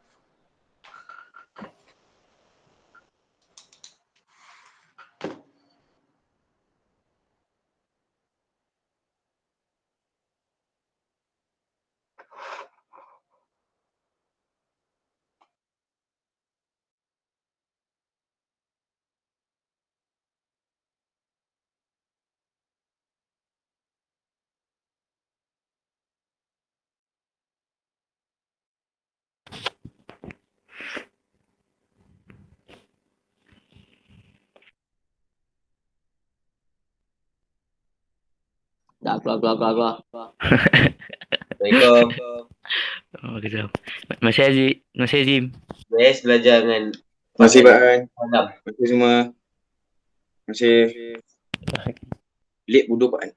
Dah keluar. Assalamualaikum. Oh, kejap. Masih Azim. Masih Azim. Best belajar dengan Terima kasih Pak An. Adam. Terima kasih semua. Terima kasih. Late bodoh Pak An.